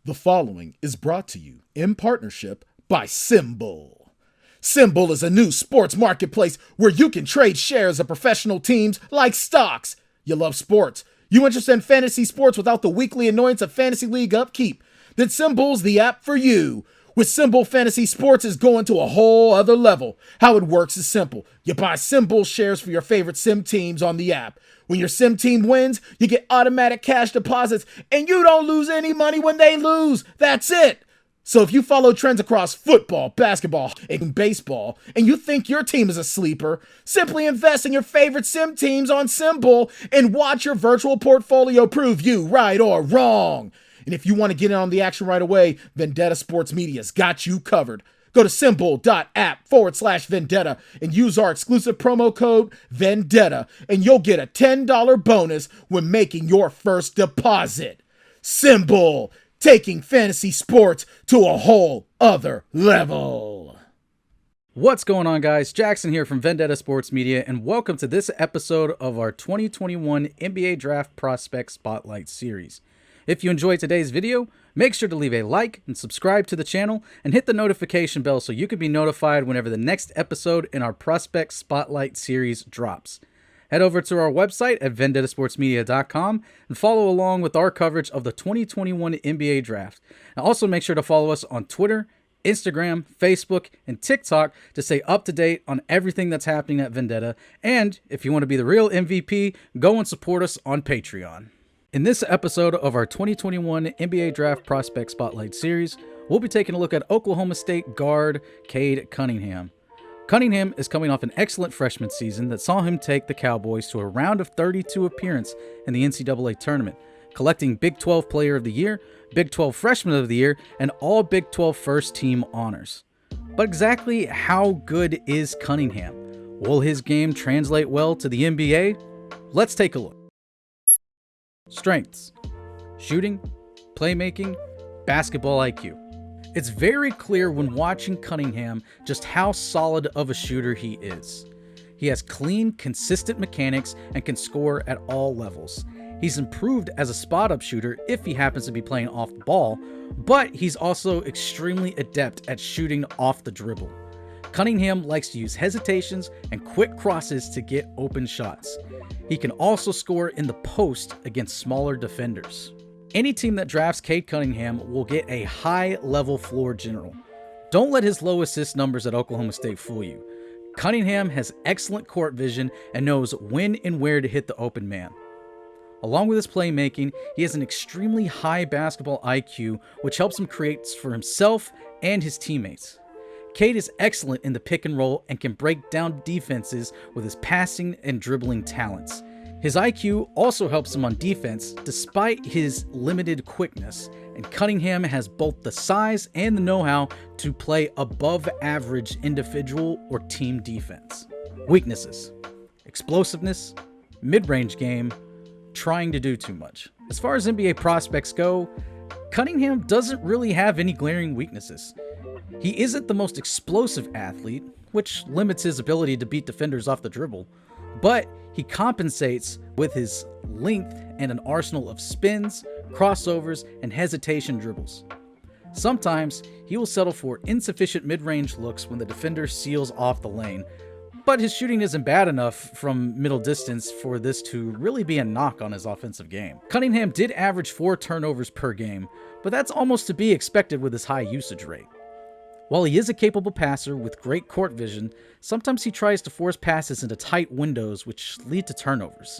The following is brought to you in partnership by Symbol. Symbol is a new sports marketplace where you can trade shares of professional teams like stocks. You love sports. You interested in fantasy sports without the weekly annoyance of fantasy league upkeep? Then Symbol's the app for you. With Symbol, fantasy sports is going to a whole other level. How it works is simple. You buy Symbol shares for your favorite sim teams on the app. When your sim team wins, you get automatic cash deposits, and you don't lose any money when they lose. That's it. So if you follow trends across football, basketball, and baseball, and you think your team is a sleeper, simply invest in your favorite sim teams on Symbol and watch your virtual portfolio prove you right or wrong. And if you want to get in on the action right away, Vendetta Sports Media's got you covered. Go to symbol.app/Vendetta and use our exclusive promo code Vendetta, and you'll get a $10 bonus when making your first deposit. Symbol, taking fantasy sports to a whole other level. What's going on, guys? Jackson here from Vendetta Sports Media, and welcome to this episode of our 2021 NBA Draft Prospect Spotlight Series. If you enjoyed today's video, make sure to leave a like and subscribe to the channel and hit the notification bell so you can be notified whenever the next episode in our Prospect Spotlight series drops. Head over to our website at vendettasportsmedia.com and follow along with our coverage of the 2021 NBA Draft. And also make sure to follow us on Twitter, Instagram, Facebook, and TikTok to stay up to date on everything that's happening at Vendetta. And if you want to be the real MVP, go and support us on Patreon. In this episode of our 2021 NBA Draft Prospect Spotlight Series, we'll be taking a look at Oklahoma State guard Cade Cunningham. Cunningham is coming off an excellent freshman season that saw him take the Cowboys to a round of 32 appearance in the NCAA tournament, collecting Big 12 Player of the Year, Big 12 Freshman of the Year, and all Big 12 First Team honors. But exactly how good is Cunningham? Will his game translate well to the NBA? Let's take a look. Strengths: shooting, playmaking, basketball IQ. It's very clear when watching Cunningham just how solid of a shooter he is. He has clean, consistent mechanics and can score at all levels. He's improved as a spot-up shooter if he happens to be playing off the ball, but he's also extremely adept at shooting off the dribble. Cunningham likes to use hesitations and quick crosses to get open shots. He can also score in the post against smaller defenders. Any team that drafts Cade Cunningham will get a high-level floor general. Don't let his low assist numbers at Oklahoma State fool you. Cunningham has excellent court vision and knows when and where to hit the open man. Along with his playmaking, he has an extremely high basketball IQ, which helps him create for himself and his teammates. Cade is excellent in the pick and roll and can break down defenses with his passing and dribbling talents. His IQ also helps him on defense despite his limited quickness, and Cunningham has both the size and the know-how to play above average individual or team defense. Weaknesses: explosiveness, mid-range game, trying to do too much. As far as NBA prospects go, Cunningham doesn't really have any glaring weaknesses. He isn't the most explosive athlete, which limits his ability to beat defenders off the dribble, but he compensates with his length and an arsenal of spins, crossovers, and hesitation dribbles. Sometimes he will settle for insufficient mid-range looks when the defender seals off the lane, but his shooting isn't bad enough from middle distance for this to really be a knock on his offensive game. Cunningham did average 4 turnovers per game, but that's almost to be expected with his high usage rate. While he is a capable passer with great court vision, sometimes he tries to force passes into tight windows which lead to turnovers.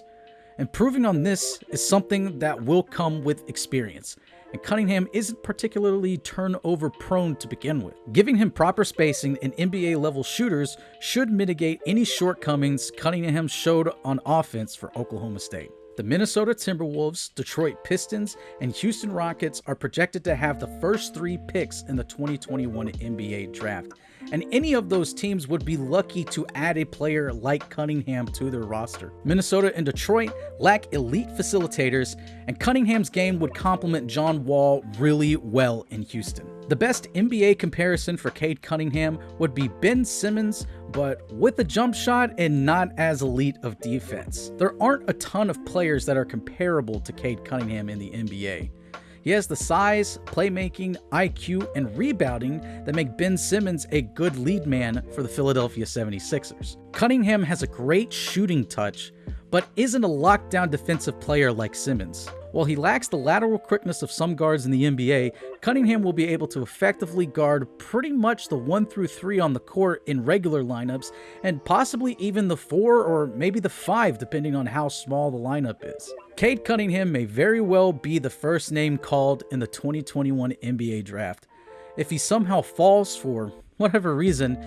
Improving on this is something that will come with experience, and Cunningham isn't particularly turnover prone to begin with. Giving him proper spacing and NBA level shooters should mitigate any shortcomings Cunningham showed on offense for Oklahoma State. The Minnesota Timberwolves, Detroit Pistons, and Houston Rockets are projected to have the first 3 picks in the 2021 NBA Draft, and any of those teams would be lucky to add a player like Cunningham to their roster. Minnesota and Detroit lack elite facilitators, and Cunningham's game would complement John Wall really well in Houston. The best NBA comparison for Cade Cunningham would be Ben Simmons, but with a jump shot and not as elite of defense. There aren't a ton of players that are comparable to Cade Cunningham in the NBA. He has the size, playmaking, IQ, and rebounding that make Ben Simmons a good lead man for the Philadelphia 76ers. Cunningham has a great shooting touch, but isn't a lockdown defensive player like Simmons. While he lacks the lateral quickness of some guards in the NBA, Cunningham will be able to effectively guard pretty much the 1 through 3 on the court in regular lineups, and possibly even the 4 or maybe the 5 depending on how small the lineup is. Cade Cunningham may very well be the first name called in the 2021 NBA draft. If he somehow falls for whatever reason,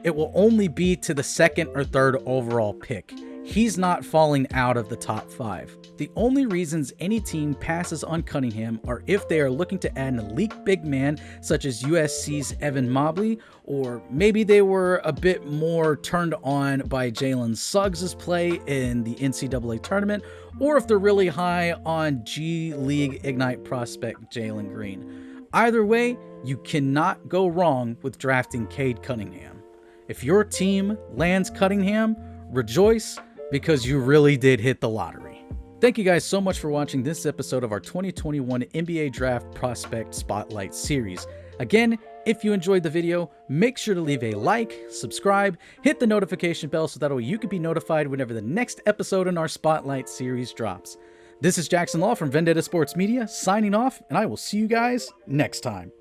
it will only be to the 2nd or 3rd overall pick. He's not falling out of the top 5. The only reasons any team passes on Cunningham are if they are looking to add an elite big man such as USC's Evan Mobley, or maybe they were a bit more turned on by Jalen Suggs' play in the NCAA tournament, or if they're really high on G League Ignite prospect Jalen Green. Either way, you cannot go wrong with drafting Cade Cunningham. If your team lands Cunningham, rejoice, because you really did hit the lottery. Thank you guys so much for watching this episode of our 2021 NBA Draft Prospect Spotlight series. Again, if you enjoyed the video, make sure to leave a like, subscribe, hit the notification bell so that way you can be notified whenever the next episode in our Spotlight series drops. This is Jackson Law from Vendetta Sports Media signing off, and I will see you guys next time.